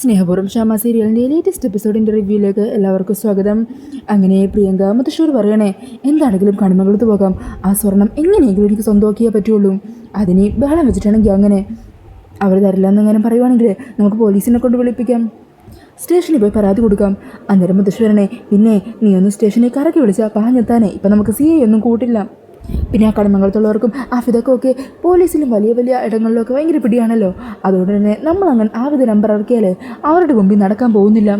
സ്നേഹപൂർവ്വം ഷാമ സീരിയലിൻ്റെ ലേറ്റസ്റ്റ് എപ്പിസോഡിൻ്റെ റിവ്യൂയിലേക്ക് എല്ലാവർക്കും സ്വാഗതം. അങ്ങനെ പ്രിയങ്ക മുത്തശ്ശൂർ പറയണേ, എന്താണെങ്കിലും കണിമകളത്ത് പോകാം, ആ സ്വർണം എങ്ങനെയെങ്കിലും എനിക്ക് സ്വന്തമാക്കിയേ പറ്റുള്ളൂ. അതിന് ബഹളം വെച്ചിട്ടാണെങ്കിൽ അങ്ങനെ അവർ തരില്ല എന്നങ്ങനെ പറയുവാണെങ്കിൽ നമുക്ക് പോലീസിനെ കൊണ്ട് വിളിപ്പിക്കാം, സ്റ്റേഷനിൽ പോയി പരാതി കൊടുക്കാം. അന്നേരം മുത്തശ്ശൂരനെ, പിന്നെ നീ ഒന്ന് സ്റ്റേഷനിൽ കറക്കി വിളിച്ചാൽ പാഞ്ഞെത്താനേ ഇപ്പം നമുക്ക് CI ഒന്നും കൂട്ടില്ല. പിന്നെ ആ കണിമംഗലത്തുള്ളവർക്കും ആഫിദക്കും ഒക്കെ പോലീസിലും വലിയ വലിയ ഇടങ്ങളിലൊക്കെ ഭയങ്കര പിടിയാണല്ലോ. അതുകൊണ്ട് തന്നെ നമ്മളങ്ങനെ ആഫിദ് നമ്പർ ഇറക്കിയാൽ അവരുടെ മുമ്പിൽ നടക്കാൻ പോകുന്നില്ല.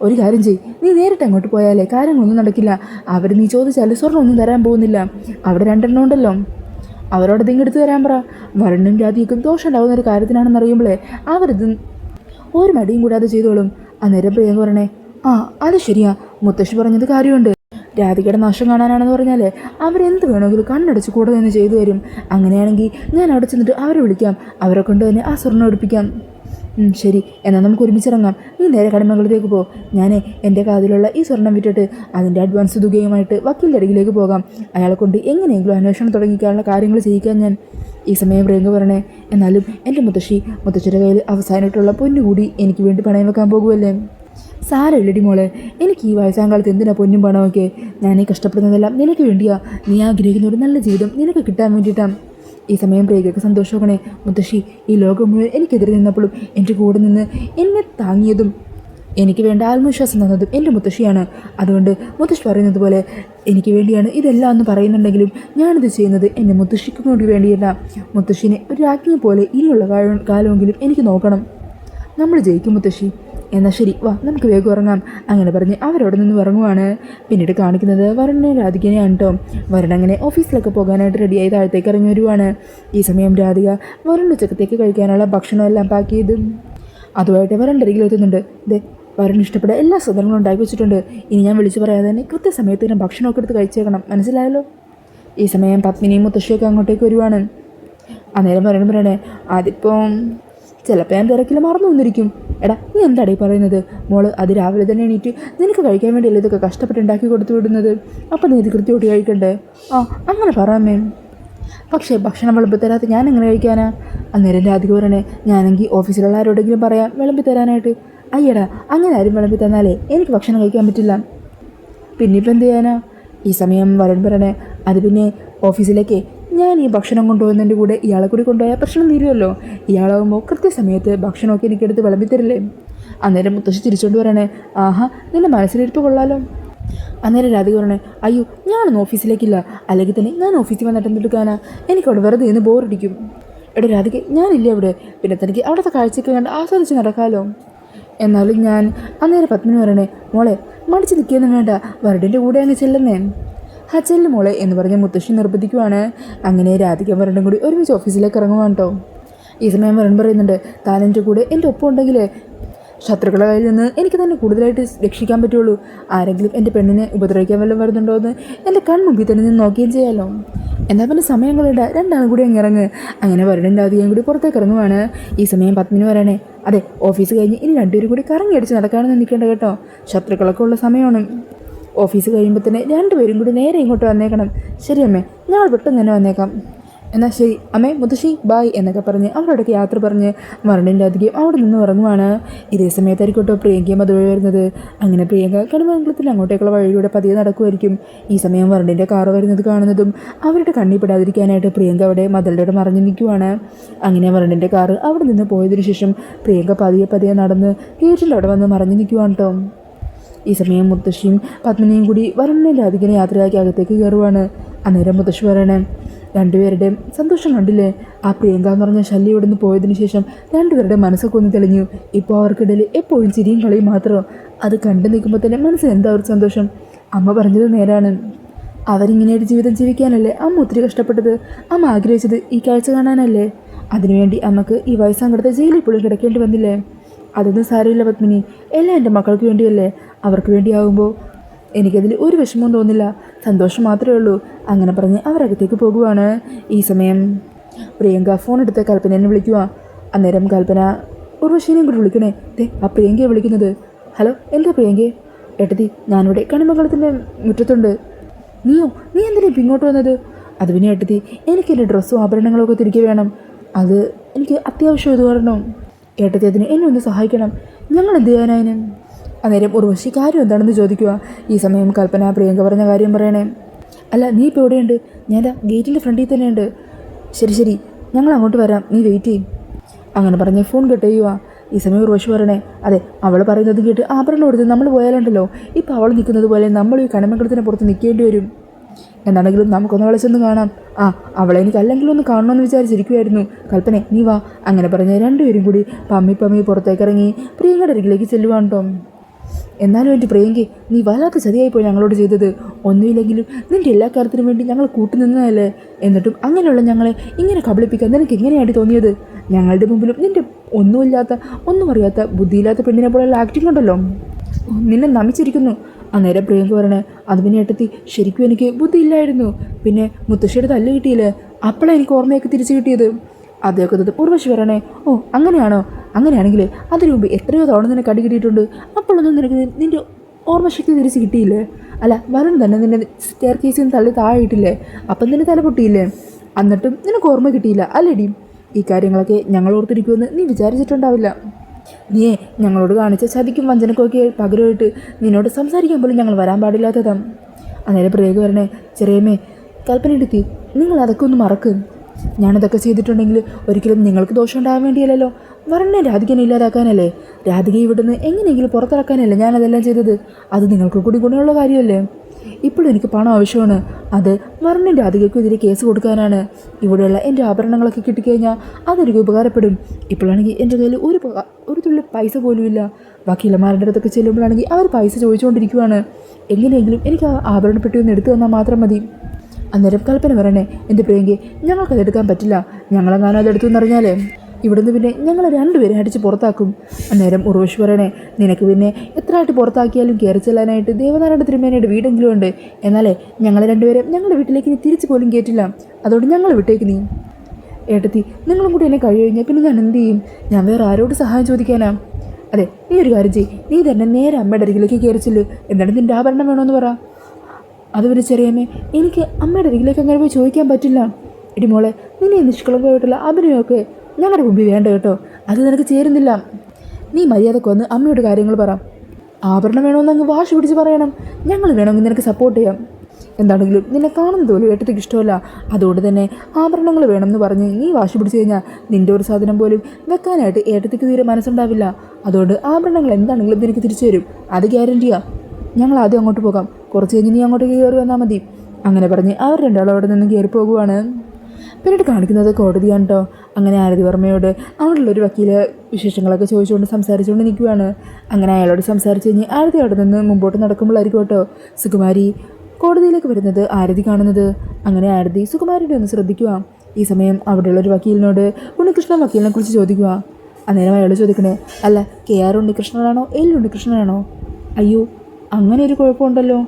ഒരു കാര്യം ചെയ്യ്, നീ നേരിട്ട് അങ്ങോട്ട് പോയാലേ കാര്യങ്ങളൊന്നും നടക്കില്ല. അവർ നീ ചോദിച്ചാൽ സ്വർണ്ണം ഒന്നും തരാൻ പോകുന്നില്ല. അവിടെ 2 ഉണ്ടല്ലോ, അവരോട് ഇതിങ്ങെടുത്ത് തരാൻ പറ. വരണ്ടും രാധിക്കും ദോഷം ഉണ്ടാവുന്ന ഒരു കാര്യത്തിനാണെന്ന് അറിയുമ്പോഴേ അവരിത് ഒരു മടിയും കൂടാതെ ചെയ്തോളും. അന്നേരം പ്രിയങ്ക പറഞ്ഞേ, അത് ശരിയാ, മുത്തശ്ശി പറഞ്ഞത് കാര്യമുണ്ട്. രാധികയുടെ നാശം കാണാനാണെന്ന് പറഞ്ഞാൽ അവരെന്ത് വേണമെങ്കിലും കണ്ണടച്ച് കൂടെ തന്നെ ചെയ്തു തരും. അങ്ങനെയാണെങ്കിൽ ഞാൻ അവിടെ ചെന്നിട്ട് അവരെ വിളിക്കാം, അവരെ കൊണ്ട് തന്നെ ആ സ്വർണ്ണം എടുപ്പിക്കാം. ശരി, എന്നാൽ നമുക്ക് ഒരുമിച്ചിറങ്ങാം. നീ നേരെ കണിമംഗലത്തേക്ക് പോ. ഞാൻ എൻ്റെ കാതിലുള്ള ഈ സ്വർണ്ണം വിറ്റിട്ട് അതിൻ്റെ അഡ്വാൻസ് തുകയുമായിട്ട് വക്കീലിൻ്റെ അരികിലേക്ക് പോകാം. അയാളെ കൊണ്ട് എങ്ങനെയെങ്കിലും അന്വേഷണം തുടങ്ങിക്കാനുള്ള കാര്യങ്ങൾ ചെയ്യിക്കാൻ ഞാൻ. ഈ സമയം പ്രിയങ്ക പറഞ്ഞേ, എന്നാലും എൻ്റെ മുത്തശ്ശിയുടെ കയ്യിൽ അവസാനമായിട്ടുള്ള പൊന്നു കൂടി എനിക്ക് വേണ്ടി പണയം വെക്കാൻ പോകുമല്ലേ? സാരമില്ലടി മോളെ, എനിക്ക് ഈ വയസ്സാങ്കാലത്ത് എന്തിനാ പൊന്നും പണമൊക്കെ? ഞാനീ കഷ്ടപ്പെടുന്നതെല്ലാം നിനക്ക് വേണ്ടിയാ. നീ ആഗ്രഹിക്കുന്ന ഒരു നല്ല ജീവിതം നിനക്ക് കിട്ടാൻ വേണ്ടിയിട്ടാണ്. ഈ സമയം പ്രിയങ്കയ്ക്ക് സന്തോഷമാക്കണേ, മുത്തശ്ശി ഈ ലോകം മുഴുവൻ എനിക്കെതിരെ നിന്നപ്പോഴും എൻ്റെ കൂടെ നിന്ന് എന്നെ താങ്ങിയതും എനിക്ക് വേണ്ട ആത്മവിശ്വാസം തന്നതും എൻ്റെ മുത്തശ്ശിയാണ്. അതുകൊണ്ട് മുത്തശ്ശി പറയുന്നത് പോലെ എനിക്ക് വേണ്ടിയാണ് ഇതെല്ലാം എന്ന് പറയുന്നുണ്ടെങ്കിലും ഞാനിത് ചെയ്യുന്നത് എൻ്റെ മുത്തശ്ശിക്ക് കൂടി വേണ്ടിയല്ല. മുത്തശ്ശിനെ ഒരു രാജ്ഞിയെ പോലെ ഇനിയുള്ള കാലമെങ്കിലും എനിക്ക് നോക്കണം. നമ്മൾ ജയിക്കും മുത്തശ്ശി. എന്നാൽ ശരി, വാ നമുക്ക് വേഗം ഇറങ്ങാം. അങ്ങനെ പറഞ്ഞ് അവരോട് നിന്ന് ഇറങ്ങുവാണ്. പിന്നീട് കാണിക്കുന്നത് വരുണിനെ രാധികനെയാണ് കേട്ടോ. വരുൺ അങ്ങനെ ഓഫീസിലൊക്കെ പോകാനായിട്ട് റെഡിയായി താഴത്തേക്ക് ഇറങ്ങി വരുവാണ്. ഈ സമയം രാധിക വരുൺ ഉച്ചക്കത്തേക്ക് കഴിക്കാനുള്ള ഭക്ഷണമെല്ലാം പാക്ക് ചെയ്ത് അതുമായിട്ട് വരുണിൻ്റെ അരികിൽ എത്തുന്നുണ്ട്. ഇതേ വരുൺ ഇഷ്ടപ്പെട്ട എല്ലാ സാധനങ്ങളും ഉണ്ടാക്കി വെച്ചിട്ടുണ്ട്. ഇനി ഞാൻ വിളിച്ചു പറയാതെ തന്നെ കൃത്യസമയത്ത് തന്നെ ഭക്ഷണമൊക്കെ എടുത്ത് കഴിച്ചേക്കണം, മനസ്സിലായല്ലോ? ഈ സമയം പത്മിനിയും മുത്തശ്ശിയൊക്കെ അങ്ങോട്ടേക്ക് വരുവാണ്. അന്നേരം വരുൺ പറയണേ, അതിപ്പം ചിലപ്പോൾ ഞാൻ തിരക്കിൽ മറന്നു വന്നിരിക്കും. എടാ, നീ എന്താടേ പറയുന്നത്? മോള് അത് രാവിലെ തന്നെ എണീറ്റ് നിനക്ക് കഴിക്കാൻ വേണ്ടിയല്ലേ ഇതൊക്കെ കഷ്ടപ്പെട്ടുണ്ടാക്കി കൊടുത്തു വിടുന്നത്. അപ്പം നീ ഇത് കൃത്യമായിട്ട് കഴിക്കണ്ടേ? അങ്ങനെ പറയാമേ. പക്ഷേ ഭക്ഷണം വിളമ്പി തരാത്ത ഞാൻ എങ്ങനെ കഴിക്കാനാ? അന്നേരം രാധിക പറയണേ, ഞാനെങ്കിൽ ഓഫീസിലുള്ള ആരോടെങ്കിലും പറയാം വിളമ്പി തരാനായിട്ട്. അയ്യടാ, അങ്ങനെ ആരും വിളമ്പി തന്നാലേ എനിക്ക് ഭക്ഷണം കഴിക്കാൻ പറ്റില്ല. പിന്നിപ്പോൾ എന്ത് ചെയ്യാനാ? ഈ സമയം വരുൺ പറയണേ, അത് പിന്നെ ഓഫീസിലേക്ക് ഞാൻ ഈ ഭക്ഷണം കൊണ്ടുപോകുന്നതിൻ്റെ കൂടെ ഇയാളെ കൂടി കൊണ്ടുപോയാൽ പ്രശ്നം തീരുമല്ലോ. ഇയാളാകുമ്പോൾ കൃത്യസമയത്ത് ഭക്ഷണമൊക്കെ എനിക്കെടുത്ത് വിളമ്പിത്തരില്ലേ? അന്നേരം മുത്തശ്ശി തിരിച്ചുകൊണ്ട് പറയണേ, ആഹാ, നിൻ്റെ മനസ്സിലിരിപ്പ് കൊള്ളാലോ. അന്നേരം രാധിക പറയണേ, അയ്യോ ഞാനൊന്നും ഓഫീസിലേക്കില്ല, അല്ലെങ്കിൽ തന്നെ ഞാൻ ഓഫീസിൽ വന്നിട്ട് എന്തെടുക്കാനാ? എനിക്കവിടെ വെറുതെ ഇന്ന് ബോറടിക്കും. എടോ രാധിക, ഞാനില്ല അവിടെ, പിന്നെ തനിക്ക് അവിടുത്തെ കാഴ്ചയ്ക്ക് കണ്ട് ആസ്വദിച്ച് നടക്കാമല്ലോ. എന്നാലും ഞാൻ. അന്നേരം പത്മിനി പറയണേ, മോളെ മടിച്ച് നിൽക്കുകയൊന്നും വേണ്ട, വരുണിൻ്റെ കൂടെ അങ്ങ് ചെല്ലുന്നേ. ചെല്ലു മോളെ എന്ന് പറഞ്ഞ് മുത്തശ്ശി നിർബന്ധിക്കുവാണ്. അങ്ങനെ രാധിക വരുണും കൂടി ഒരുമിച്ച് ഓഫീസിലേക്ക് ഇറങ്ങുവാണ് കേട്ടോ. ഈ സമയം വരുൺ പറയുന്നുണ്ട്, താനെൻ്റെ കൂടെ എൻ്റെ ഒപ്പം ഉണ്ടെങ്കിൽ ശത്രുക്കളുടെ കയ്യിൽ നിന്ന് എനിക്ക് തന്നെ കൂടുതലായിട്ട് രക്ഷിക്കാൻ പറ്റുള്ളൂ. ആരെങ്കിലും എൻ്റെ പെണ്ണിനെ ഉപദ്രവിക്കാൻ വല്ലതും വരുന്നുണ്ടോ എന്ന് എൻ്റെ കൺമുമ്പിൽ തന്നെ നിന്ന് നോക്കുകയും ചെയ്യാമല്ലോ. എന്നാൽ പിന്നെ സമയങ്ങളുണ്ട്, 2 കൂടി അങ്ങ് ഇറങ്ങ്. അങ്ങനെ വരുണും രാധികയും കൂടി പുറത്തേക്ക് ഇറങ്ങുവാണ്. ഈ സമയം പത്മിനി പറയണേ, അതെ ഓഫീസ് കഴിഞ്ഞ് ഇനി 2 കൂടി കറങ്ങി അടിച്ച് നടക്കാണെന്ന് നിൽക്കേണ്ട കേട്ടോ. ശത്രുക്കളൊക്കെ ഉള്ള സമയമാണ്. ഓഫീസ് കഴിയുമ്പോൾ തന്നെ 2 പേരും കൂടി നേരെ ഇങ്ങോട്ട് വന്നേക്കണം. ശരി അമ്മേ, ഞങ്ങൾ പെട്ടെന്ന് തന്നെ വന്നേക്കാം. എന്നാൽ ശരി അമ്മേ, മുത്തശ്ശി ബായ് എന്നൊക്കെ പറഞ്ഞ് അവരോടൊക്കെ യാത്ര പറഞ്ഞ് വരുണിൻ്റെ അധികം അവിടെ നിന്ന് ഇറങ്ങുവാണ്. ഇതേ സമയത്തായിരിക്കോട്ടോ പ്രിയങ്കയും അതുവഴി വരുന്നത്. അങ്ങനെ പ്രിയങ്ക കണിമംഗലത്തിൽ അങ്ങോട്ടേക്കുള്ള വഴിയിലൂടെ പതിയെ നടക്കുമായിരിക്കും. ഈ സമയം വരുണിൻ്റെ കാറ് വരുന്നത് കാണുന്നതും അവരുടെ കണ്ണിൽ പെടാതിരിക്കാനായിട്ട് പ്രിയങ്ക അവിടെ മതിലിലൂടെ മറഞ്ഞു നിൽക്കുവാണ്. അങ്ങനെ വരുണിൻ്റെ കാറ് അവിടെ നിന്ന് പോയതിനു ശേഷം പ്രിയങ്ക പതിയെ നടന്ന് ഗേറ്റിൻ്റെ അവിടെ വന്ന് മറഞ്ഞു നിൽക്കുവാണ് കേട്ടോ. ഈ സമയം മുത്തശ്ശിയും പത്മിനിയും കൂടി വരുണിനെ രാധികനെ യാത്രയാക്കി അകത്തേക്ക് കയറുവാണ്. അന്നേരം മുത്തശ്ശി പറയണേ, 2 പേരുടെയും സന്തോഷം കണ്ടില്ലേ? ആ പ്രിയങ്ക എന്ന് പറഞ്ഞ ശല്യം ഇവിടെ നിന്ന് പോയതിനു ശേഷം 2 പേരുടെ മനസ്സൊക്കെ ഒന്ന് തെളിഞ്ഞു. ഇപ്പോൾ അവർക്കിടയിൽ എപ്പോഴും ചിരിയും കളിയും മാത്രമോ. അത് കണ്ടു നിൽക്കുമ്പോൾ തന്നെ മനസ്സിൽ എന്താ ഒരു സന്തോഷം. അമ്മ പറഞ്ഞത് നേരാണ്. അവരിങ്ങനെ ഒരു ജീവിതം ജീവിക്കാനല്ലേ അമ്മ ഒത്തിരി കഷ്ടപ്പെട്ടത്. അമ്മ ആഗ്രഹിച്ചത് ഈ കാഴ്ച കാണാനല്ലേ. അതിനുവേണ്ടി അമ്മക്ക് ഈ വയസ്സാങ്കടത്തെ ജയിലിൽ ഇപ്പോഴും കിടക്കേണ്ടി വന്നില്ലേ? അതൊന്നും സാരമില്ല പത്മിനി, എല്ലാം എൻ്റെ മക്കൾക്ക് വേണ്ടിയല്ലേ. അവർക്ക് വേണ്ടിയാവുമ്പോൾ എനിക്കതിൽ ഒരു വിഷമവും തോന്നില്ല, സന്തോഷം മാത്രമേ ഉള്ളൂ. അങ്ങനെ പറഞ്ഞ് അവരകത്തേക്ക് പോകുവാണ്. ഈ സമയം പ്രിയങ്ക ഫോൺ എടുത്ത് കൽപ്പനയെ വിളിക്കുക. അന്നേരം കൽപ്പന ഉർവശിനെയും കൂടി വിളിക്കണേ. ആ പ്രിയങ്കയെ വിളിക്കുന്നത്. ഹലോ, എന്താ പ്രിയങ്കയെ? ഏട്ടത്തി, ഞാനിവിടെ കണിമംഗലത്തിൻ്റെ മുറ്റത്തുണ്ട്. നീ എന്തിനാ ഇപ്പം ഇങ്ങോട്ട് വന്നത്? അത് പിന്നെ ഏട്ടത്തി, എനിക്ക് എൻ്റെ ഡ്രസ്സും ആഭരണങ്ങളും ഒക്കെ തിരികെ വേണം. അത് എനിക്ക് അത്യാവശ്യം ഇത് കാരണം. ഏട്ടത്തേതിന് എന്നെ ഒന്ന് സഹായിക്കണം, ഞങ്ങൾ എന്ത് ചെയ്യാനായതിന്? അന്നേരം ഉർവശി കാര്യം എന്താണെന്ന് ചോദിക്കുക. ഈ സമയം കൽപ്പന പ്രിയങ്ക പറഞ്ഞ കാര്യം പറയണേ. അല്ല, നീ ഇപ്പോൾ എവിടെയുണ്ട്? ഞാൻ ഗേറ്റിൻ്റെ ഫ്രണ്ടിൽ തന്നെയുണ്ട്. ശരി ശരി, ഞങ്ങൾ അങ്ങോട്ട് വരാം, നീ വെയിറ്റ് ചെയ്യും. അങ്ങനെ പറഞ്ഞ് ഫോൺ കട്ട് ചെയ്യുക. ഈ സമയം ഉർവശി പറയണേ, അതെ, അവൾ പറയുന്നത് കേട്ട് ആഭരണം കൊടുത്ത് നമ്മൾ പോയാലുണ്ടല്ലോ, ഇപ്പം അവൾ നിൽക്കുന്നത് പോലെ നമ്മൾ ഈ കണിമംഗലത്തിന് പുറത്ത് നിൽക്കേണ്ടി വരും. എന്താണെങ്കിലും നമുക്കൊന്ന് അവളെ ചെന്ന് കാണാം. അവളെ എനിക്ക് അല്ലെങ്കിലും ഒന്ന് കാണണമെന്ന് വിചാരിച്ചിരിക്കുമായിരുന്നു. കൽപ്പനെ, നീ വാ. അങ്ങനെ പറഞ്ഞ് രണ്ടുപേരും കൂടി പമ്മി പുറത്തേക്ക് ഇറങ്ങി പ്രിയങ്കയുടെ അരികിലേക്ക് ചെല്ലുവാണ് കേട്ടോ. എന്നാലും എൻ്റെ പ്രിയങ്കി, നീ വല്ലാത്ത ചതിയായിപ്പോയി ഞങ്ങളോട് ചെയ്തത്. ഒന്നുമില്ലെങ്കിലും നിൻ്റെ എല്ലാ കാര്യത്തിനും വേണ്ടി ഞങ്ങൾ കൂട്ടുനിന്നതല്ലേ. എന്നിട്ടും അങ്ങനെയുള്ള ഞങ്ങളെ ഇങ്ങനെ കബളിപ്പിക്കാൻ നിനക്ക് എങ്ങനെയാണ് തോന്നിയത്? ഞങ്ങളുടെ മുമ്പിലും നിൻ്റെ ഒന്നും അറിയാത്ത ബുദ്ധിയില്ലാത്ത പെണ്ണിനെ പോലെയുള്ള ആക്ടിംഗ് ഉണ്ടല്ലോ, നിന്നെ നമിച്ചിരിക്കുന്നു. അന്നേരം പ്രിയങ്ക പറയണേ, അത് പിന്നെ ഏട്ടത്തി, ശരിക്കും എനിക്ക് ബുദ്ധിയില്ലായിരുന്നു. പിന്നെ മുത്തശ്ശിയുടെ തല്ല് കിട്ടിയില്ലേ, അപ്പോഴാണ് എനിക്ക് ഓർമ്മയൊക്കെ തിരിച്ചു കിട്ടിയത്. അതേക്കത് ഉർവശി പറയണേ, ഓ അങ്ങനെയാണോ? അങ്ങനെയാണെങ്കിൽ അതിനു മുമ്പ് എത്രയോ തവണ നിന്നെ കടി കിട്ടിയിട്ടുണ്ട്. അപ്പോഴൊന്നും നിനക്ക് നിൻ്റെ ഓർമ്മശക്തി തിരിച്ച് കിട്ടിയില്ലേ? അല്ല, വരുൺ തന്നെ നിന്നെ സ്റ്റെയർ കേസിൽ നിന്ന് തള്ളി താഴെയിട്ടില്ലേ? അപ്പം നിന്നെ തല പൊട്ടിയില്ലേ? എന്നിട്ടും നിനക്ക് ഓർമ്മ കിട്ടിയില്ല അല്ലേടി? ഈ കാര്യങ്ങളൊക്കെ ഞങ്ങൾ ഓർത്തിരിക്കുമെന്ന് നീ വിചാരിച്ചിട്ടുണ്ടാവില്ല. നീയേ ഞങ്ങളോട് കാണിച്ച ചതിക്കും വഞ്ചനക്കൊക്കെ പകരമായിട്ട് നിന്നോട് സംസാരിക്കാൻ പോലും ഞങ്ങൾ വരാൻ പാടില്ലാത്തതാണ്. അന്നേരം പ്രേക വരണേ, ചെറിയമ്മേ, കൽപ്പനയെടുത്തി, നിങ്ങൾ അതൊക്കെ ഒന്ന് മറക്ക്. ഞാനതൊക്കെ ചെയ്തിട്ടുണ്ടെങ്കിൽ ഒരിക്കലും നിങ്ങൾക്ക് ദോഷം ഉണ്ടാകാൻ വേണ്ടിയല്ലോ, വരണ്ണെ രാധികനെ ഇല്ലാതാക്കാനല്ലേ, രാധികയെ ഇവിടുന്ന് എങ്ങനെയെങ്കിലും പുറത്തിറക്കാനല്ലേ ഞാനതെല്ലാം ചെയ്തത്. അത് നിങ്ങൾക്ക് കൂടി ഗുണമുള്ള കാര്യമല്ലേ. ഇപ്പോഴും എനിക്ക് പണം ആവശ്യമാണ്. അത് വരണ്ണൻ രാധികയ്ക്കെതിരെ കേസ് കൊടുക്കാനാണ്. ഇവിടെയുള്ള എൻ്റെ ആഭരണങ്ങളൊക്കെ കിട്ടിക്കഴിഞ്ഞാൽ അതെനിക്ക് ഉപകാരപ്പെടും. ഇപ്പോഴാണെങ്കിൽ എൻ്റെ കയ്യിൽ ഒരു തുള്ളി പൈസ പോലുമില്ല. വക്കീലന്മാരുടെ അടുത്തൊക്കെ ചെല്ലുമ്പോഴാണെങ്കിൽ അവർ പൈസ ചോദിച്ചുകൊണ്ടിരിക്കുവാണ്. എങ്ങനെയെങ്കിലും എനിക്ക് ആ ആഭരണപ്പെട്ടി ഒന്ന് എടുത്തു തന്നാൽ മാത്രം മതി. അന്നേരം കൽപ്പന പറയണേ, എൻ്റെ പ്രിയങ്കി, ഞങ്ങൾക്കതെടുക്കാൻ പറ്റില്ല. ഞങ്ങളെങ്ങാനും അതെടുത്തു എന്നറിഞ്ഞാലേ ഇവിടുന്ന് പിന്നെ ഞങ്ങൾ രണ്ടുപേരും അടിച്ച് പുറത്താക്കും. അന്നേരം ഉർവശി പറയണേ, നിനക്ക് പിന്നെ എത്രയായിട്ട് പുറത്താക്കിയാലും കയറി ചെല്ലാനായിട്ട് ദേവനാരായണ തിരുമേനയുടെ വീടെങ്കിലും ഉണ്ട്. എന്നാലേ ഞങ്ങൾ രണ്ടുപേരും ഞങ്ങളുടെ വീട്ടിലേക്ക് നീ തിരിച്ചു പോലും കയറ്റില്ല. അതുകൊണ്ട് ഞങ്ങൾ വിട്ടേക്ക് നീ. ഏട്ടത്തി, നിങ്ങളും കൂടി എന്നെ കഴി കഴിഞ്ഞാൽ പിന്നെ ഞാൻ എന്ത് ചെയ്യും? ഞാൻ വേറെ ആരോട് സഹായം ചോദിക്കാനാ? അതെ, നീ ഒരു കാര്യം ചെയ്യ്, നീ തന്നെ നേരെ അമ്മയുടെ അരികിലേക്ക് കയറിച്ചില്ല. എന്താണ് നിൻ്റെ ആഭരണം വേണമെന്ന് പറ. അത് പിന്നെ ചെറിയമ്മേ, എനിക്ക് അമ്മയുടെ അരികിലേക്ക് അങ്ങനെ പോയി ചോദിക്കാൻ പറ്റില്ല. എടി മോളെ, നിന്നെ നിഷ്കളങ്കമായിട്ടുള്ള അഭിനയമൊക്കെ ഞങ്ങളുടെ മുമ്പിൽ വേണ്ട കേട്ടോ, അത് നിനക്ക് ചേരുന്നില്ല. നീ മര്യാദക്ക് വന്ന് അമ്മയോട് കാര്യങ്ങൾ പറ. ആഭരണം വേണമെന്ന് അങ്ങ് വാശി പിടിച്ച് പറയണം. ഞങ്ങൾ വേണമെങ്കിൽ നിനക്ക് സപ്പോർട്ട് ചെയ്യാം. എന്താണെങ്കിലും നിന്നെ കാണുന്നത് പോലും ഏട്ടത്തിക്ക് ഇഷ്ടമല്ല. അതുകൊണ്ട് തന്നെ ആഭരണങ്ങൾ വേണമെന്ന് പറഞ്ഞ് നീ വാശി പിടിച്ച് കഴിഞ്ഞാൽ നിൻ്റെ ഒരു സാധനം പോലും വെക്കാനായിട്ട് ഏട്ടത്തിക്ക് തീരെ മനസ്സുണ്ടാവില്ല. അതുകൊണ്ട് ആഭരണങ്ങൾ എന്താണെങ്കിലും നിനക്ക് തിരിച്ചു തരും, അത് ഗ്യാരണ്ടിയാണ്. ഞങ്ങൾ ആദ്യം അങ്ങോട്ട് പോകാം, കുറച്ച് കഴിഞ്ഞ് നീ അങ്ങോട്ട് കയറി വന്നാൽ മതി. അങ്ങനെ പറഞ്ഞ് അവർ രണ്ടാളും അവിടെ നിന്ന് കയറി പോകുവാണ്. പിന്നീട് കാണിക്കുന്നത് കോടതിയാണ് കേട്ടോ. അങ്ങനെ ആരതി വർമ്മയോട് അവിടെയുള്ളൊരു വക്കീല് വിശേഷങ്ങളൊക്കെ ചോദിച്ചുകൊണ്ട് സംസാരിച്ചുകൊണ്ട് നിൽക്കുകയാണ്. അങ്ങനെ അയാളോട് സംസാരിച്ച് കഴിഞ്ഞ് ആരതി അവിടെ നിന്ന് മുമ്പോട്ട് നടക്കുമ്പോഴായിരിക്കും കേട്ടോ സുകുമാരി കോടതിയിലേക്ക് വരുന്നത് ആരതി കാണുന്നത്. അങ്ങനെ ആരതി സുകുമാരിയുടെ ഒന്ന് ശ്രദ്ധിക്കുക. ഈ സമയം അവിടെയുള്ളൊരു വക്കീലിനോട് ഉണ്ണികൃഷ്ണൻ വക്കീലിനെ കുറിച്ച് ചോദിക്കുക. അന്നേരം അയാൾ ചോദിക്കണേ, അല്ല, KR ഉണ്ണികൃഷ്ണനാണോ L ഉണ്ണികൃഷ്ണനാണോ? അയ്യോ, അങ്ങനെ ഒരു കുഴപ്പമുണ്ടല്ലോ.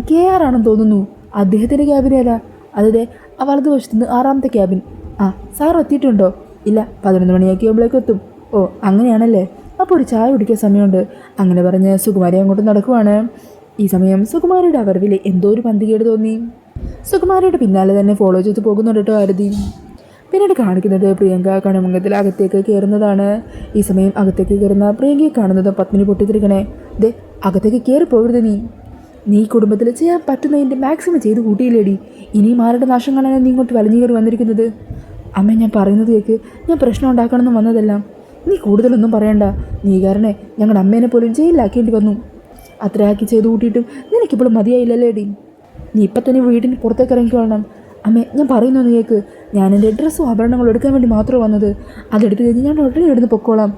KR ആണെന്ന് തോന്നുന്നു. അദ്ദേഹത്തിൻ്റെ ക്യാബിൻ ഏതാ? അതെ, വലതുവശത്തുനിന്ന് 6ാമത്തെ ക്യാബിൻ. സാർ എത്തിയിട്ടുണ്ടോ? ഇല്ല, 11 മണിയാക്കിയാകുമ്പോഴേക്കും എത്തും. ഓ അങ്ങനെയാണല്ലേ, അപ്പോൾ ഒരു ചായ കുടിക്കാൻ സമയമുണ്ട്. അങ്ങനെ പറഞ്ഞ് സുകുമാരി അങ്ങോട്ട് നടക്കുവാണ്. ഈ സമയം സുകുമാരിയുടെ വരവിൽ എന്തോ ഒരു പന്തികേട് തോന്നി. സുകുമാരിയുടെ പിന്നാലെ തന്നെ ഫോളോ ചെയ്ത് പോകുന്നുണ്ട് കേട്ടോ ആരതി. പിന്നീട് കാണിക്കുന്നത് പ്രിയങ്ക കണിമംഗലത്തിൽ അകത്തേക്ക് കയറുന്നതാണ്. ഈ സമയം അകത്തേക്ക് കയറുന്ന പ്രിയങ്കയെ കാണുന്നത് പത്മിനി പൊട്ടിത്തിരിക്കണേ. ദേ, അകത്തേക്ക് കയറി പോകരുത്. നീ കുടുംബത്തിൽ ചെയ്യാൻ പറ്റുന്നതിൻ്റെ മാക്സിമം ചെയ്ത് കൂട്ടിയില്ലേടി. ഇനിയും ആരുടെ നാശം കാണാനാണ് നീ ഇങ്ങോട്ട് വലിഞ്ഞു കയറി വന്നിരിക്കുന്നത്? അമ്മ, ഞാൻ പറയുന്നത് കേൾക്ക്. ഞാൻ പ്രശ്നം ഉണ്ടാക്കണമെന്ന് വന്നതല്ല. നീ കൂടുതലൊന്നും പറയണ്ട. നീ കാരണേ ഞങ്ങളുടെ അമ്മേനെ പോലും ജയിലിലാക്കേണ്ടി വന്നു. അത്രയാക്കി ചെയ്ത് കൂട്ടിയിട്ടും നിനക്കിപ്പോഴും മതിയായില്ലല്ലേടി. നീ ഇപ്പം തന്നെ വീടിന് പുറത്തേക്ക് ഇറങ്ങിക്കോളണം. അമ്മേ, ഞാൻ പറയുന്നു കേൾക്ക്. ഞാൻ എൻ്റെ ഡ്രസ്സും ആഭരണങ്ങളും എടുക്കാൻ വേണ്ടി മാത്രമേ വന്നത്. അതെടുത്ത് കഴിഞ്ഞ് ഞാൻ ഉടനെ ഇവിടുന്ന് പൊക്കോളാം.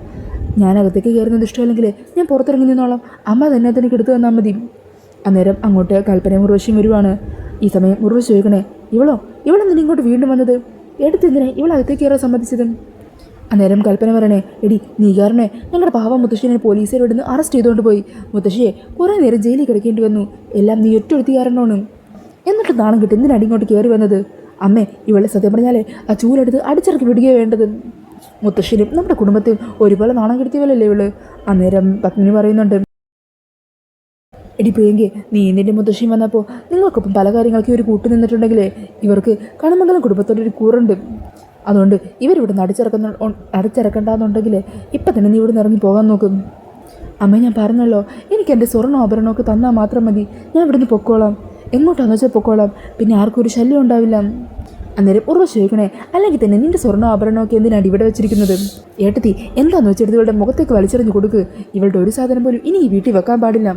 ഞാൻ അകത്തേക്ക് കയറുന്നത് ഇഷ്ടമല്ലെങ്കിൽ ഞാൻ പുറത്തിറങ്ങി നിന്നോളാം. അമ്മ തന്നെ അതിനൊക്കെ എടുത്ത് തന്നാൽ മതി. അന്നേരം അങ്ങോട്ട് കൽപ്പനയും ഉർവശിയും വരുവാണ്. ഈ സമയം ഉർവശി ചോദിക്കണേ, ഇവളെന്തിനാ ഇങ്ങോട്ട് വീണ്ടും വന്നത്? എടുത്തെന്തിനാ ഇവളകത്തേക്ക് കയറാൻ സമ്മതിച്ചത്? അന്നേരം കൽപ്പന പറയണേ, എടി, നീ കാരണേ ഞങ്ങളുടെ പാവ മുത്തശ്ശിനെ പോലീസുകാർ ഇവിടുന്ന് അറസ്റ്റ് ചെയ്തുകൊണ്ട് പോയി. മുത്തശ്ശിയെ കുറേ നേരം ജയിലിൽ കിടക്കേണ്ടി വന്നു. എല്ലാം നീ ഒറ്റയെടുത്ത് കാരണമാണ്. എന്നിട്ട് നാണം കിട്ടി എന്തിനാടി ഇങ്ങോട്ട് കയറി വന്നത്? അമ്മേ, ഇവളെ സത്യം പറഞ്ഞാലേ ആ ചൂലെടുത്ത് അടിച്ചിറക്കി വിടുകയോ വേണ്ടത്. മുത്തശ്ശിനും നമ്മുടെ കുടുംബത്തെയും ഒരുപോലെ നാണം കെടുത്തിയവളല്ലേ ഇവള്. അന്നേരം പത്മിനി പറയുന്നുണ്ട്, എടി പ്രിയങ്കെ, നീ നിൻ്റെ മുത്തശ്ശിയും വന്നപ്പോൾ നിങ്ങൾക്കൊപ്പം പല കാര്യങ്ങൾക്കും ഒരു കൂട്ടു നിന്നിട്ടുണ്ടെങ്കിലേ ഇവർക്ക് കണിമംഗലം കുടുംബത്തോടൊരു കൂറുണ്ട്. അതുകൊണ്ട് ഇവരിവിടെ അടിച്ചിറക്കണ്ടെന്നുണ്ടെങ്കിൽ ഇപ്പം തന്നെ നീ ഇവിടെ നിന്ന് ഇറങ്ങി പോകാൻ നോക്കും. അമ്മ ഞാൻ പറഞ്ഞല്ലോ, എനിക്ക് എൻ്റെ സ്വർണ്ണാഭരണമൊക്കെ തന്നാൽ മാത്രം മതി. ഞാൻ ഇവിടുന്ന് പൊക്കോളാം, എങ്ങോട്ടാന്ന് വെച്ചാൽ പൊക്കോളാം, പിന്നെ ആർക്കും ഒരു ശല്യം ഉണ്ടാവില്ല. അന്നേരം ഉറവ് ചോദിക്കണേ, അല്ലെങ്കിൽ തന്നെ നിൻ്റെ സ്വർണ്ണാഭരണമൊക്കെ എന്തിനാണ് ഇവിടെ വെച്ചിരിക്കുന്നത്? ഏട്ടത്തി എന്താണെന്ന് വെച്ചാൽ ഇവളുടെ മുഖത്തേക്ക് വലിച്ചെറിഞ്ഞ് കൊടുക്ക്. ഇവളുടെ ഒരു സാധനം പോലും ഇനി ഈ വീട്ടിൽ വെക്കാൻ പാടില്ല.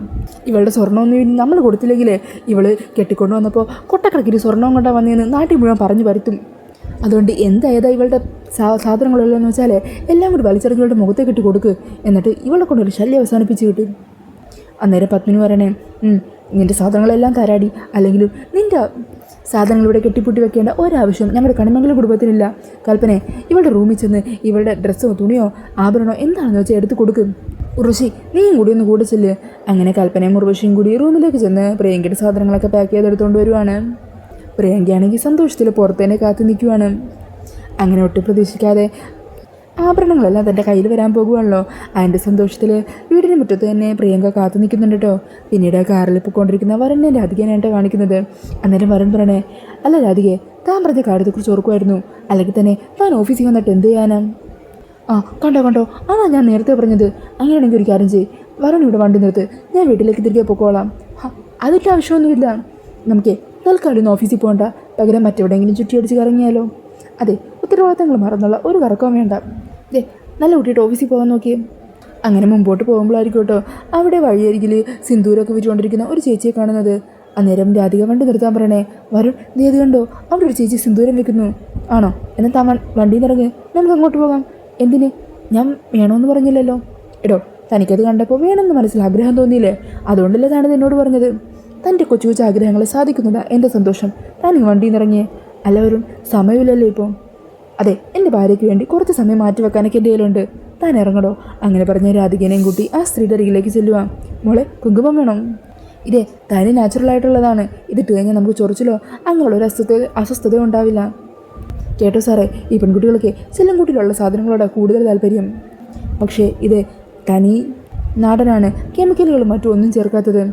ഇവളുടെ സ്വർണ്ണമൊന്നും ഇനി നമ്മൾ കൊടുത്തില്ലെങ്കിൽ ഇവൾ കെട്ടിക്കൊണ്ടു വന്നപ്പോൾ കൊട്ടക്കണക്കിന് സ്വർണ്ണം കൊണ്ടാണ് വന്നതെന്ന് നാട്ടിൽ മുഴുവൻ പറഞ്ഞു വരുത്തും. അതുകൊണ്ട് എന്തായതാ ഇവളുടെ സാധനങ്ങളെന്ന് വെച്ചാൽ എല്ലാം കൂടി വലിച്ചെറിഞ്ഞ് ഇവളുടെ മുഖത്തേക്ക് ഇട്ട് കൊടുക്ക്. എന്നിട്ട് ഇവളെ കൊണ്ടൊരു ശല്യം അവസാനിപ്പിച്ച് കിട്ടും. അന്നേരം പത്മിനി പറയണേ, നിൻ്റെ സാധനങ്ങളെല്ലാം തരാടി, അല്ലെങ്കിലും നിൻ്റെ സാധനങ്ങൾ ഇവിടെ കെട്ടിപ്പൂട്ടി വെക്കേണ്ട ഒരാവശ്യം ഞങ്ങളുടെ കണിമംഗലം കുടുംബത്തിനില്ല. കൽപ്പനെ ഇവളുടെ റൂമിൽ ചെന്ന് ഇവളുടെ ഡ്രസ്സോ തുണിയോ ആഭരണമോ എന്താണെന്ന് വെച്ചാൽ എടുത്ത് കൊടുക്കും. ഉർവശി നീയും കൂടി ഒന്ന് കൂടെ ചെല്ല്. അങ്ങനെ കൽപ്പനയും ഉർവശിയും കൂടി റൂമിലേക്ക് ചെന്ന് പ്രിയങ്കയുടെ സാധനങ്ങളൊക്കെ പാക്ക് ചെയ്തെടുത്തുകൊണ്ട് വരുവാണ്. പ്രിയങ്കയാണെങ്കിൽ സന്തോഷത്തിൽ പുറത്തേനെ കാത്തു നിൽക്കുവാണ്. അങ്ങനെ ഒട്ടും പ്രതീക്ഷിക്കാതെ ആഭരണങ്ങളെല്ലാം തൻ്റെ കയ്യിൽ വരാൻ പോകുവാണല്ലോ. അതിൻ്റെ സന്തോഷത്തിൽ വീടിന് മുറ്റത്ത് തന്നെ പ്രിയങ്ക കാത്തു നിൽക്കുന്നുണ്ട് കേട്ടോ. പിന്നീട് കാറിൽ പോയിക്കൊണ്ടിരിക്കുന്ന വരനെ രാധികനായിട്ട് കാണിക്കുന്നത്. അന്നേരം വരൻ പറയണേ, അല്ല രാധികയെ, താൻ പറഞ്ഞ കാര്യത്തെക്കുറിച്ച് ഓർക്കുമായിരുന്നു, അല്ലെങ്കിൽ തന്നെ താൻ ഓഫീസിൽ വന്നിട്ട് എന്ത് ചെയ്യാനാ? കണ്ടോ അതാ ഞാൻ നേരത്തെ പറഞ്ഞത്. അങ്ങനെയാണെങ്കിൽ ഒരു കാര്യം ചെയ്യ്, വരൻ ഇവിടെ വണ്ടി നിർത്ത്, ഞാൻ വീട്ടിലേക്ക് തിരികെ പൊക്കോളാം. അതിൻ്റെ ആവശ്യമൊന്നുമില്ല, നമുക്ക് തൽക്കാലം ഇന്ന് ഓഫീസിൽ പോകണ്ട, പകരം മറ്റെവിടെയെങ്കിലും ചുറ്റിയടിച്ച് കറങ്ങിയാലോ? അതെ, ഉത്തരവാദിത്തങ്ങൾ മറന്നുള്ള ഒരു കറക്കവും വേണ്ട. നല്ല കുട്ടിയിട്ട് ഓഫീസിൽ പോകാൻ നോക്കിയേ. അങ്ങനെ മുമ്പോട്ട് പോകുമ്പോഴായിരിക്കും കേട്ടോ അവിടെ വഴിയരികിൽ സിന്ദൂരൊക്കെ വെച്ചുകൊണ്ടിരിക്കുന്ന ഒരു ചേച്ചിയെ കാണുന്നത്. അന്നേരം രാധിക വണ്ടി നിർത്താൻ പറയണേ, വരുൺ നീ അത് കണ്ടോ, അവിടെ ഒരു ചേച്ചി സിന്ദൂരം വെക്കുന്നു. ആണോ? എന്നാൽ താൻ വണ്ടിയിൽ നിന്ന് ഇറങ്ങി, നമുക്ക് അങ്ങോട്ട് പോകാം. എന്തിന്? ഞാൻ വേണമെന്ന് പറഞ്ഞില്ലല്ലോ. എടോ, തനിക്കത് കണ്ടപ്പോൾ വേണമെന്ന് മനസ്സിൽ ആഗ്രഹം തോന്നിയില്ലേ? അതുകൊണ്ടല്ലേ താനത് എന്നോട് പറഞ്ഞത്. തൻ്റെ കൊച്ചു കൊച്ചു ആഗ്രഹങ്ങൾ സാധിക്കുന്നില്ല എൻ്റെ സന്തോഷം. താനിങ്ങ് വണ്ടിയിൽ നിന്ന് ഇറങ്ങിയേ. എല്ലാവരും സമയമില്ലല്ലോ ഇപ്പോൾ. അതെ, എൻ്റെ ഭാര്യയ്ക്ക് വേണ്ടി കുറച്ച് സമയം മാറ്റി വെക്കാനൊക്കെ എൻ്റെ കയ്യിലുണ്ട്. താൻ ഇറങ്ങടോ. അങ്ങനെ പറഞ്ഞ രാധികനെയും കൂട്ടി ആ സ്ത്രീയുടെ അരികിലേക്ക് ചെല്ലുവാം. മോളെ, കുങ്കുമം വേണം? ഇതേ തനി നാച്ചുറലായിട്ടുള്ളതാണ്. ഇതിട്ട് കഴിഞ്ഞാൽ നമുക്ക് ചൊറിച്ചിലോ അങ്ങനെയുള്ള ഒരു അസ്വസ്ഥതയോ ഉണ്ടാവില്ല. കേട്ടോ സാറേ, ഈ പെൺകുട്ടികൾക്ക് ചെല്ലംകുട്ടിയിലുള്ള സാധനങ്ങളോട് കൂടുതൽ താല്പര്യം. പക്ഷേ ഇത് തനി നാടനാണ്, കെമിക്കലുകളും മറ്റും ഒന്നും ചേർക്കാത്തത്.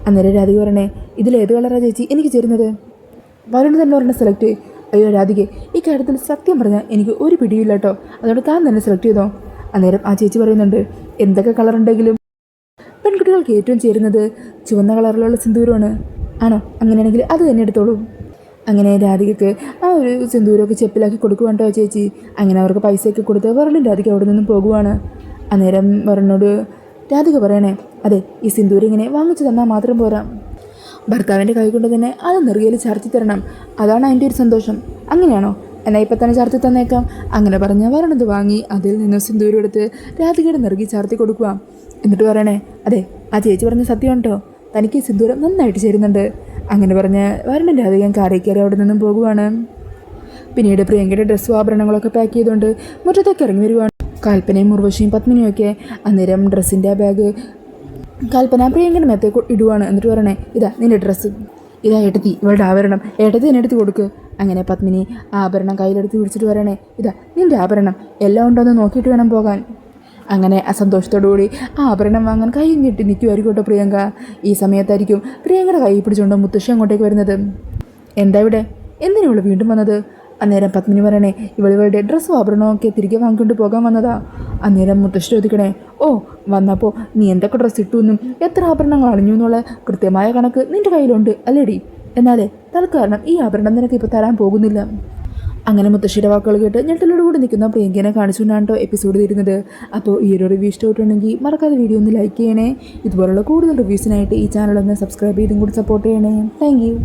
അന്നേരം രാധിക പറയണേ, ഇതിലേത് കളറാണ് ചേച്ചി എനിക്ക് ചേരുന്നത്? വരുണ് തന്നെ ഒരെണ്ണം സെലക്ട്. അയ്യോ രാധികെ, ഈ കാര്യത്തിൽ സത്യം പറഞ്ഞാൽ എനിക്ക് ഒരു പിടിയില്ല കേട്ടോ, അതുകൊണ്ട് താൻ തന്നെ സെലക്ട് ചെയ്തോ. അന്നേരം ആ ചേച്ചി പറയുന്നുണ്ട്, എന്തൊക്കെ കളറുണ്ടെങ്കിലും പെൺകുട്ടികൾക്ക് ഏറ്റവും ചേരുന്നത് ചുവന്ന കളറിലുള്ള സിന്ദൂരമാണ്. ആണോ? അങ്ങനെയാണെങ്കിൽ അത് തന്നെ എടുത്തോളൂ. അങ്ങനെ രാധികയ്ക്ക് ആ ഒരു സിന്ദൂരമൊക്കെ ചെപ്പിലാക്കി കൊടുക്കുവാണ്ടോ ചേച്ചി. അങ്ങനെ അവർക്ക് പൈസയൊക്കെ കൊടുത്ത് വരണും രാധിക അവിടെ നിന്നും പോകുവാണ്. അന്നേരം വരണോട് രാധിക പറയണേ, അതെ, ഈ സിന്ദൂരം ഇങ്ങനെ വാങ്ങിച്ചു തന്നാൽ മാത്രം പോരാ, ഭർത്താവിൻ്റെ കൈ കൊണ്ട് തന്നെ അത് നെറുകയിൽ ചാർത്തി തരണം. അതാണ് അതിൻ്റെ ഒരു സന്തോഷം. അങ്ങനെയാണോ? എന്നാൽ ഇപ്പം തന്നെ ചാർത്തി തന്നേക്കാം. അങ്ങനെ പറഞ്ഞാൽ വരണത് വാങ്ങി അതിൽ നിന്ന് സിന്ദൂരം എടുത്ത് രാധികയുടെ നെറുകി ചാർത്തി കൊടുക്കുക. എന്നിട്ട് പറയണേ, അതെ, ആ ചേച്ചി പറഞ്ഞ സത്യം കേട്ടോ, തനിക്ക് സിന്ദൂരം നന്നായിട്ട് ചേരുന്നുണ്ട്. അങ്ങനെ പറഞ്ഞ് വരണൻ്റെ രാധികൻ കാറിൽ കയറി അവിടെ നിന്നും പോകുവാണ്. പിന്നീട് പ്രിയങ്കയുടെ ഡ്രസ്സും ആഭരണങ്ങളൊക്കെ പാക്ക് ചെയ്തുകൊണ്ട് മുറ്റത്തേക്ക് ഇറങ്ങി വരുവാണ് കൽപ്പനയും ഉർവശിയും പത്മിനിയും ഒക്കെ. അന്നേരം ഡ്രസ്സിൻ്റെ ബാഗ് കൽപ്പന പ്രിയങ്കയുടെ മേത്തേക്ക് ഇടുവാണ്. എന്നിട്ട് പറയണേ, ഇതാ നിൻ്റെ ഡ്രസ്സ്, ഇതാ ഏട്ടത്തി ഇവളുടെ ആഭരണം, ഏട്ടത്തി തന്നെ എടുത്ത് കൊടുക്ക്. അങ്ങനെ പത്മിനി ആഭരണം കയ്യിലെടുത്ത് പിടിച്ചിട്ട് പറയണേ, ഇതാ നിൻ്റെ ആഭരണം, എല്ലാം ഉണ്ടോയെന്ന് നോക്കിയിട്ട് വേണം പോകാൻ. അങ്ങനെ അസന്തോഷത്തോടുകൂടി ആ ആഭരണം വാങ്ങാൻ കൈ നീട്ടി നിൽക്കുമായിരിക്കും കേട്ടോ പ്രിയങ്ക. ഈ സമയത്തായിരിക്കും പ്രിയങ്കയുടെ കൈ പിടിച്ചുകൊണ്ട് മുത്തശ്ശി അങ്ങോട്ടേക്ക് വരുന്നത്. എന്താ ഇവിടെ? എന്തിനാ ഇവള് വീണ്ടും വന്നത്? അന്നേരം പത്മിനി പറയണേ, ഇവളുടെ ഡ്രസ്സും ആഭരണവും ഒക്കെ തിരികെ വാങ്ങിക്കൊണ്ട് പോകാൻ വന്നതാ. അന്നേരം മുത്തശ്ശി ചോദിക്കണേ, ഓ വന്നപ്പോൾ നീ എന്തൊക്കെ ഡ്രസ്സ് ഇട്ടു എന്നും എത്ര ആഭരണങ്ങൾ അണിഞ്ഞു എന്നുള്ള കൃത്യമായ കണക്ക് നിൻ്റെ കയ്യിലുണ്ട് അല്ലേടി? എന്നാലേ തൽക്കാലം ഈ ആഭരണം നിനക്ക് ഇപ്പോൾ തരാൻ പോകുന്നില്ല. അങ്ങനെ മുത്തശ്ശിയുടെ വാക്കുകൾ കേട്ട് ഞെട്ടലോടുകൂടി നിൽക്കുന്ന പ്രിയങ്കനെ കാണിച്ചുകൊണ്ടാണ് കേട്ടോ എപ്പിസോഡ് തീരുന്നത്. അപ്പോൾ ഈ ഒരു റിവ്യൂ ഇഷ്ടപ്പെട്ടുണ്ടെങ്കിൽ മറക്കാതെ വീഡിയോ ഒന്ന് ലൈക്ക് ചെയ്യണേ. ഇതുപോലുള്ള കൂടുതൽ റിവ്യൂസിനായിട്ട് ഈ ചാനൽ ഒന്ന് സബ്സ്ക്രൈബ് ചെയ്തും കൂടി സപ്പോർട്ട് ചെയ്യണേ. Thank you.